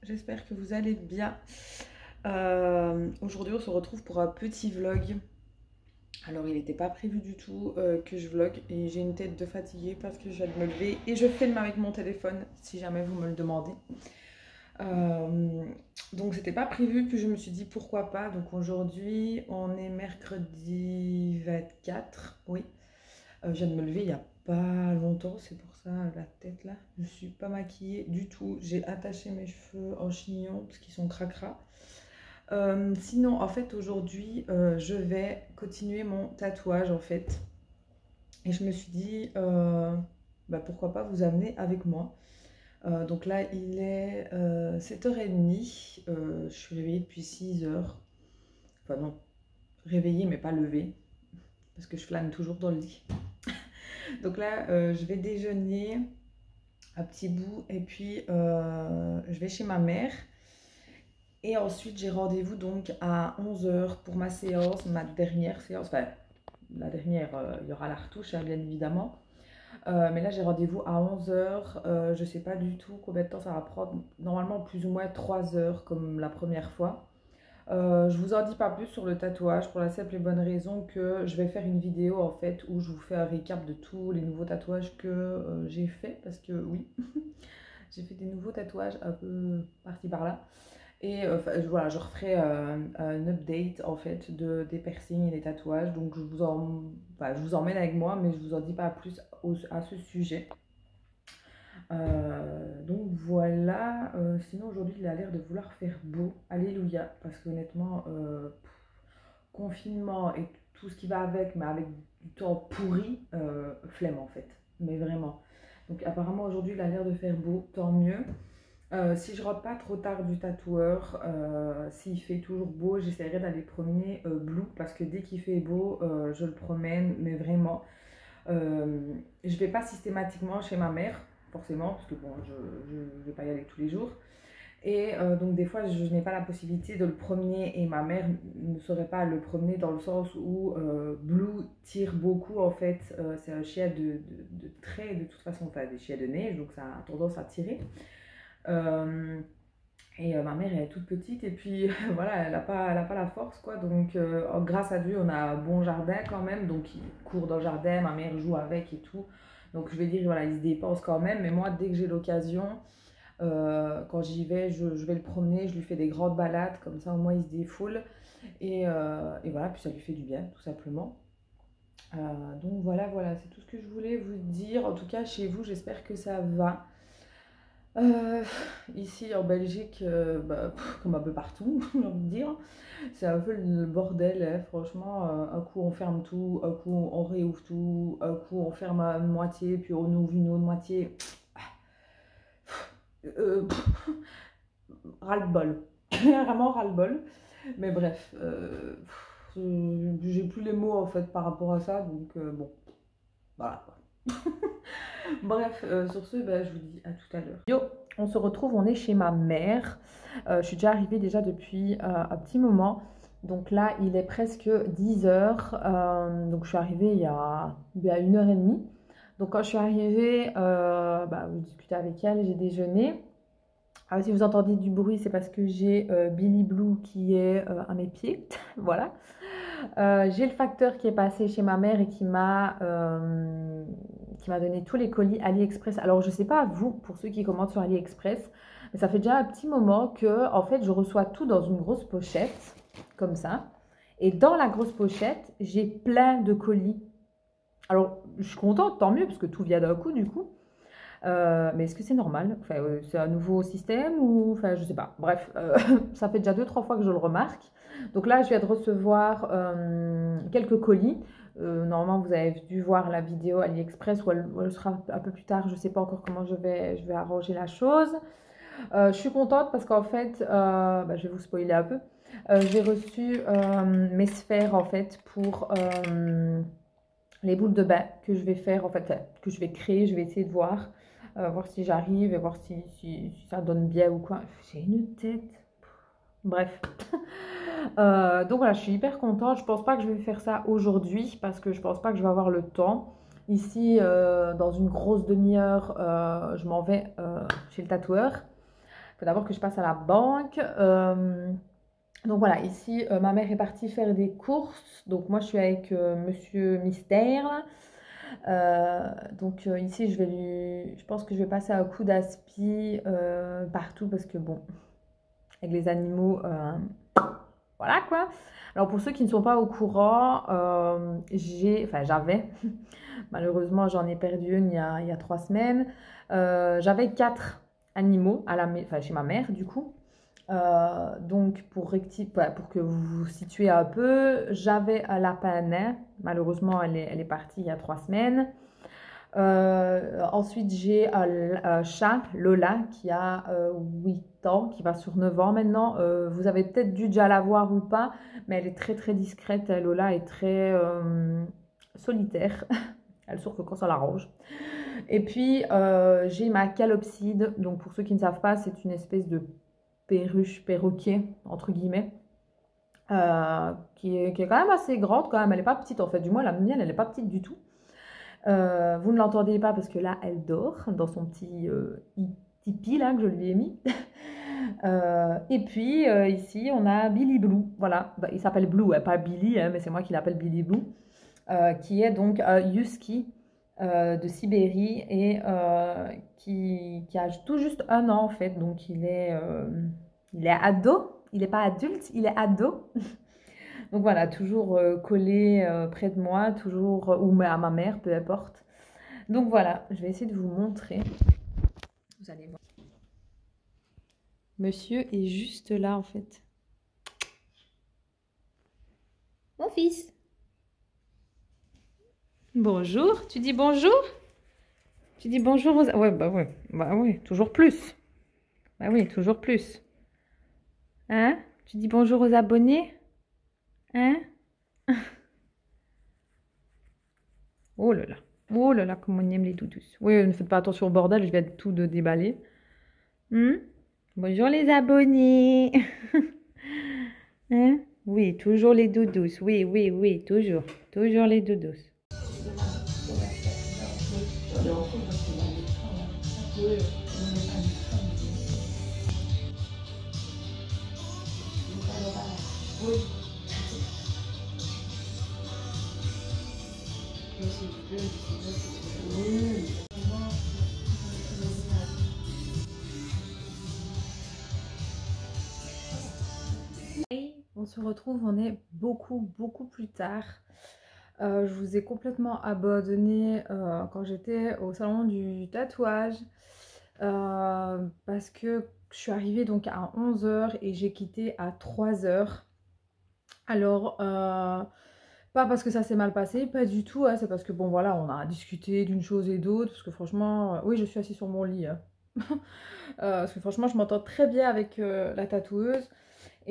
j'espère que vous allez bien. Aujourd'hui on se retrouve pour un petit vlog. Alors il n'était pas prévu du tout que je vlog et j'ai une tête de fatiguée parce que je viens de me lever et je filme avec mon téléphone si jamais vous me le demandez. Donc c'était pas prévu, puis je me suis dit pourquoi pas. Donc aujourd'hui on est mercredi 24, oui. Je viens de me lever il y a pas longtemps, c'est pour ça la tête là. Je suis pas maquillée du tout. J'ai attaché mes cheveux en chignon parce qu'ils sont cracra. Sinon, en fait, aujourd'hui, je vais continuer mon tatouage en fait. Et je me suis dit, pourquoi pas vous amener avec moi. Donc là, il est 7h30. Je suis réveillée depuis 6h. Enfin non, réveillée mais pas levée. Parce que je flâne toujours dans le lit. Donc là, je vais déjeuner à petit bout et puis je vais chez ma mère. Et ensuite, j'ai rendez-vous donc à 11h pour ma séance, ma dernière séance. Enfin, la dernière, il y aura la retouche, hein, bien évidemment. Mais là, j'ai rendez-vous à 11h. Je ne sais pas du tout combien de temps ça va prendre. Normalement, plus ou moins 3 heures comme la première fois. Je vous en dis pas plus sur le tatouage pour la simple et bonne raison que je vais faire une vidéo en fait où je vous fais un récap de tous les nouveaux tatouages que j'ai fait. Parce que oui, j'ai fait des nouveaux tatouages un peu par-ci par-là. Et voilà, je referai un update en fait des piercings et des tatouages. Donc je vous emmène avec moi, mais je vous en dis pas plus à ce sujet. Donc voilà, sinon aujourd'hui il a l'air de vouloir faire beau, alléluia, parce qu'honnêtement, confinement et tout ce qui va avec, mais avec du temps pourri, flemme en fait, mais vraiment. Donc apparemment aujourd'hui il a l'air de faire beau, tant mieux. Si je rentre pas trop tard du tatoueur, s'il fait toujours beau, j'essaierai d'aller promener Blue parce que dès qu'il fait beau, je le promène, mais vraiment. Je vais pas systématiquement chez ma mère, forcément, parce que bon, je vais pas y aller tous les jours. Et donc des fois, je n'ai pas la possibilité de le promener et ma mère ne saurait pas le promener dans le sens où Blue tire beaucoup en fait. C'est un chien de trait de toute façon, enfin des chiens de neige, donc ça a tendance à tirer. Ma mère elle est toute petite et puis voilà, elle n'a pas la force quoi. Donc grâce à Dieu, on a un bon jardin quand même. Donc il court dans le jardin, ma mère joue avec et tout. Donc je vais dire, voilà, il se dépense quand même. Mais moi, dès que j'ai l'occasion, quand j'y vais, je vais le promener, je lui fais des grandes balades, comme ça au moins il se défoule. Et voilà, puis ça lui fait du bien, tout simplement. Donc voilà, c'est tout ce que je voulais vous dire. En tout cas, chez vous, j'espère que ça va. Ici en Belgique, comme un peu partout, j'ai envie de dire, c'est un peu le bordel, hein, franchement. Un coup on ferme tout, un coup on réouvre tout, un coup on ferme à moitié, puis on ouvre une autre moitié. Ras-le-bol, vraiment ras-le-bol. Mais bref, j'ai plus les mots en fait par rapport à ça, donc bon, voilà. Bref, sur ce, je vous dis à tout à l'heure. Yo, on se retrouve, on est chez ma mère. Je suis déjà arrivée déjà depuis un petit moment. Donc là, il est presque 10h. Donc je suis arrivée il y a 1h30. Donc quand je suis arrivée, vous discutez avec elle, j'ai déjeuné. Alors, si vous entendez du bruit, c'est parce que j'ai Billy Blue qui est à mes pieds. Voilà. J'ai le facteur qui est passé chez ma mère et qui m'a donné tous les colis AliExpress. Alors, je ne sais pas vous, pour ceux qui commandent sur AliExpress, mais ça fait déjà un petit moment que, en fait, je reçois tout dans une grosse pochette, comme ça. Et dans la grosse pochette, j'ai plein de colis. Alors, je suis contente, tant mieux, parce que tout vient d'un coup, du coup. Mais est-ce que c'est normal? Enfin, c'est un nouveau système ou... Enfin, je sais pas. Bref, ça fait déjà 2-3 fois que je le remarque. Donc là, je viens de recevoir quelques colis. Normalement, vous avez dû voir la vidéo AliExpress ou elle sera un peu plus tard. Je ne sais pas encore comment je vais arranger la chose. Je suis contente parce qu'en fait, je vais vous spoiler un peu. J'ai reçu mes sphères en fait pour les boules de bain que je vais faire, en fait, que je vais créer. Je vais essayer de voir si j'arrive et voir si ça donne bien ou quoi. J'ai une tête. Bref. Donc voilà, je suis hyper contente. Je pense pas que je vais faire ça aujourd'hui parce que je pense pas que je vais avoir le temps. Ici, dans une grosse demi-heure, je m'en vais chez le tatoueur. faut d'abord que je passe à la banque. Donc voilà, ici, ma mère est partie faire des courses. Donc moi, je suis avec Monsieur Mystère, là. Donc ici, je pense que je vais passer un coup d'aspi partout parce que bon, avec les animaux, voilà quoi. Alors pour ceux qui ne sont pas au courant, j'avais, malheureusement j'en ai perdu une il y a 3 semaines. J'avais 4 animaux chez ma mère du coup. Donc pour que vous vous situez un peu, j'avais un lapin nain. Malheureusement, elle est partie il y a 3 semaines. Ensuite, j'ai un chat, Lola, qui a 8 ans, qui va sur 9 ans maintenant. Vous avez peut-être dû déjà la voir ou pas, mais elle est très très discrète. Lola est très solitaire. Elle sort que quand ça l'arrange. Et puis, j'ai ma calopside. Donc, pour ceux qui ne savent pas, c'est une espèce de perruche, perroquet, entre guillemets. Qui est quand même assez grande, quand même. Elle n'est pas petite, en fait. Du moins, la mienne, elle n'est pas petite du tout. Vous ne l'entendez pas parce que là, elle dort dans son petit tipi là que je lui ai mis. Et puis ici, on a Billy Blue. Voilà, bah, il s'appelle Blue, hein, pas Billy, hein, mais c'est moi qui l'appelle Billy Blue, qui est donc un husky de Sibérie et qui a tout juste 1 an en fait. Donc il est ado. Il n'est pas adulte, il est ado. Donc voilà, toujours collé près de moi, toujours, ou à ma mère, peu importe. Donc voilà, je vais essayer de vous montrer. Vous allez voir. Monsieur est juste là en fait. Mon fils. Bonjour, tu dis bonjour? Tu dis bonjour aux... Bah ouais, toujours plus. Bah oui, toujours plus. Hein? Tu dis bonjour aux abonnés? Hein? Oh là là. Oh là là, comme on aime les doudous. Oui, ne faites pas attention au bordel, je viens de tout de déballer. Bonjour les abonnés. Hein? Oui, toujours les doudous. Oui, oui, oui, toujours. Toujours les doudous. On se retrouve, on est beaucoup plus tard. Je vous ai complètement abandonné quand j'étais au salon du tatouage parce que je suis arrivée donc à 11 h et j'ai quitté à 3 h. Alors, pas parce que ça s'est mal passé, pas du tout, hein, c'est parce que bon voilà, on a discuté d'une chose et d'autre, parce que franchement, oui je suis assise sur mon lit, hein. Parce que franchement je m'entends très bien avec la tatoueuse.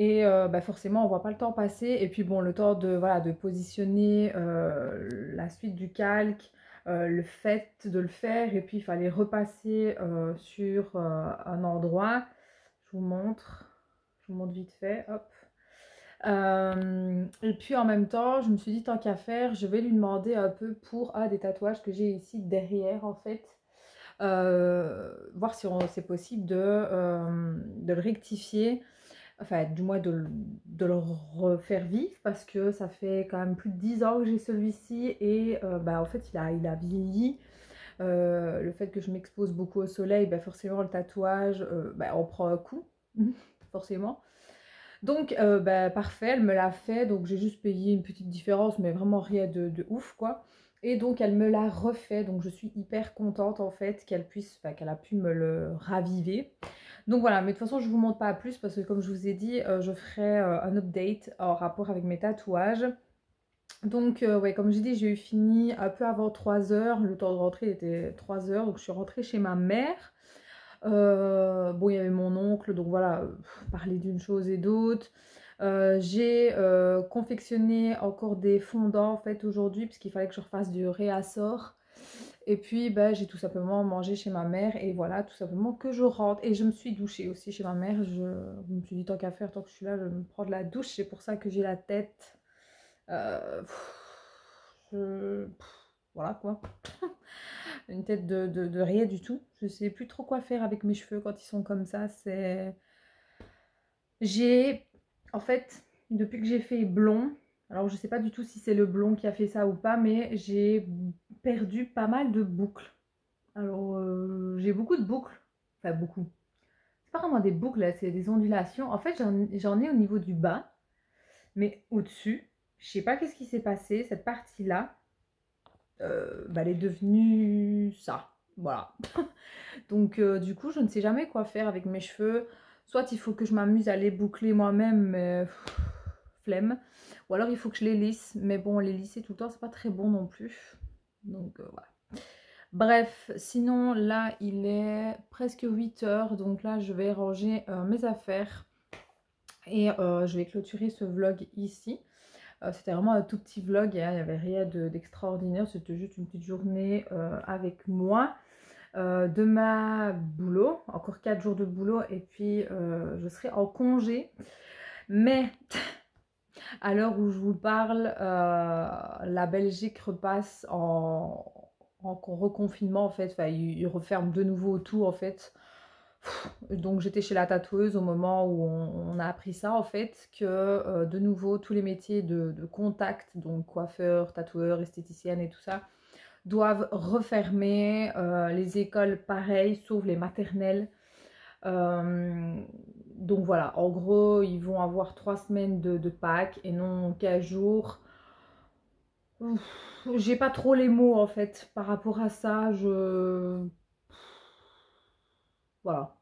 Et bah forcément, on voit pas le temps passer. Et puis bon, le temps de, voilà, de positionner la suite du calque, le fait de le faire. Et puis, il fallait repasser sur un endroit. Je vous montre. Je vous montre vite fait. Hop. Et puis, en même temps, je me suis dit, tant qu'à faire, je vais lui demander un peu pour des tatouages que j'ai ici derrière, en fait. Voir si c'est possible de le rectifier. Enfin, du moins de le refaire vivre parce que ça fait quand même plus de 10 ans que j'ai celui-ci et bah, en fait il a vieilli. Le fait que je m'expose beaucoup au soleil, bah, forcément le tatouage, bah, on prend un coup, forcément. Donc bah, parfait, elle me l'a fait, donc j'ai juste payé une petite différence mais vraiment rien de ouf quoi. Et donc elle me l'a refait, donc je suis hyper contente en fait qu'elle a pu me le raviver. Donc voilà, mais de toute façon, je ne vous montre pas plus parce que comme je vous ai dit, je ferai un update en rapport avec mes tatouages. Donc ouais, comme j'ai dit, j'ai eu fini un peu avant 3 h. Le temps de rentrer était 3 h, donc je suis rentrée chez ma mère. Bon, il y avait mon oncle, donc voilà, parler d'une chose et d'autre. J'ai confectionné encore des fondants en fait aujourd'hui, puisqu'il fallait que je refasse du réassort. Et puis bah, j'ai tout simplement mangé chez ma mère et voilà, tout simplement que je rentre. Et je me suis douchée aussi chez ma mère. Je me suis dit tant qu'à faire, tant que je suis là, je vais me prendre la douche. C'est pour ça que j'ai la tête. Voilà quoi. Une tête de rien du tout. Je sais plus trop quoi faire avec mes cheveux quand ils sont comme ça. J'ai... En fait, depuis que j'ai fait blond, alors je sais pas du tout si c'est le blond qui a fait ça ou pas, mais j'ai perdu pas mal de boucles. Alors, j'ai beaucoup de boucles. Enfin, beaucoup. C'est pas vraiment des boucles, là, c'est des ondulations. En fait, j'en ai au niveau du bas, mais au-dessus, je sais pas qu'est-ce qui s'est passé. Cette partie-là, bah, elle est devenue ça. Voilà. Donc, du coup, je ne sais jamais quoi faire avec mes cheveux. Soit il faut que je m'amuse à les boucler moi-même, mais flemme. Ou alors il faut que je les lisse. Mais bon, les lisser tout le temps, c'est pas très bon non plus. Donc, voilà. Bref, sinon là il est presque 8 heures, donc là je vais ranger mes affaires et je vais clôturer ce vlog ici. C'était vraiment un tout petit vlog, hein, il n'y avait rien d'extraordinaire, c'était juste une petite journée avec moi. Demain boulot, encore 4 jours de boulot et puis je serai en congé. Mais à l'heure où je vous parle, la Belgique repasse en reconfinement en fait. Enfin, ils referment de nouveau tout en fait. Donc j'étais chez la tatoueuse au moment où on a appris ça en fait, que de nouveau tous les métiers de contact, donc coiffeur, tatoueur, esthéticienne et tout ça, doivent refermer. Les écoles pareil, sauf les maternelles. Donc voilà, en gros, ils vont avoir 3 semaines de Pâques et non 15 jours. J'ai pas trop les mots en fait par rapport à ça. Voilà.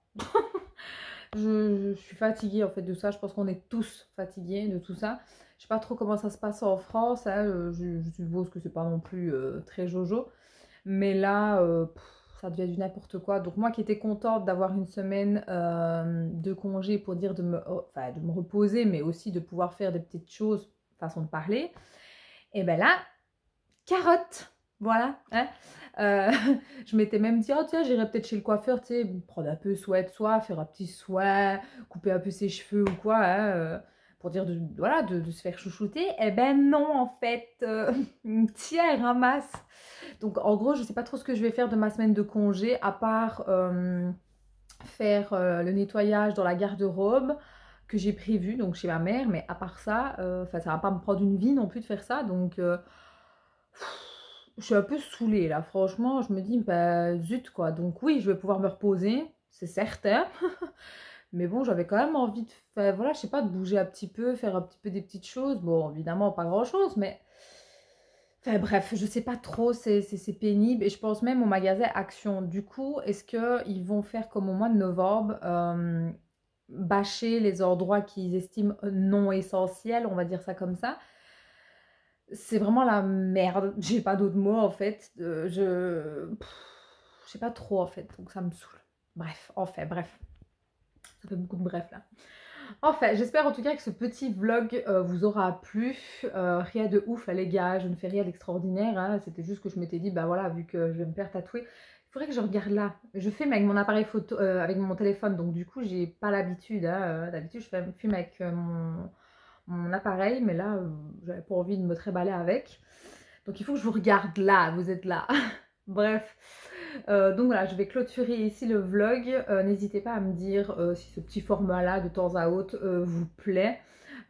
Je suis fatiguée en fait de ça. Je pense qu'on est tous fatigués de tout ça. Je sais pas trop comment ça se passe en France, hein. Je suppose que c'est pas non plus très jojo. Mais là, ça devient du n'importe quoi. Donc moi qui étais contente d'avoir une semaine de congé pour dire enfin, de me reposer, mais aussi de pouvoir faire des petites choses, façon de parler, et ben là, carotte. Voilà, hein. Euh, je m'étais même dit, oh tiens, j'irai peut-être chez le coiffeur, tu sais, prendre un peu soin de soi, faire un petit soin, couper un peu ses cheveux ou quoi, hein, pour dire voilà, de se faire chouchouter. Eh ben non, en fait, tiens, ramasse. Donc en gros, je sais pas trop ce que je vais faire de ma semaine de congé, à part faire le nettoyage dans la garde-robe que j'ai prévu, donc chez ma mère, mais à part ça, ça va pas me prendre une vie non plus de faire ça, donc... je suis un peu saoulée là, franchement, je me dis, bah zut quoi. Donc oui, je vais pouvoir me reposer, c'est certain. Mais bon, j'avais quand même envie de faire, voilà, je sais pas, de bouger un petit peu, faire un petit peu des petites choses. Bon, évidemment, pas grand-chose, mais... Enfin bref, je sais pas trop, c'est pénible. Et je pense même au magasin Action. Du coup, est-ce qu'ils vont faire comme au mois de novembre, bâcher les endroits qu'ils estiment non essentiels, on va dire ça comme ça. C'est vraiment la merde. J'ai pas d'autres mots en fait. Je sais pas trop en fait. Donc ça me saoule. Bref, enfin, bref. Ça fait beaucoup de bref là. Enfin, j'espère en tout cas que ce petit vlog vous aura plu. Rien de ouf, là, les gars. Je ne fais rien d'extraordinaire. Hein. C'était juste que je m'étais dit, bah voilà, vu que je vais me faire tatouer, il faudrait que je regarde là. Je filme avec mon appareil photo, avec mon téléphone. Donc du coup, j'ai pas l'habitude. Hein. D'habitude, je filme avec mon appareil, mais là, j'avais pas envie de me tréballer avec. Donc il faut que je vous regarde là, vous êtes là. Bref, donc voilà, je vais clôturer ici le vlog. N'hésitez pas à me dire si ce petit format-là, de temps à autre, vous plaît.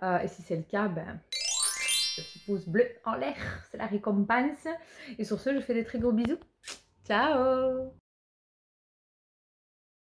Et si c'est le cas, ben, petit pouce bleu en l'air, c'est la récompense. Et sur ce, je fais des très gros bisous. Ciao!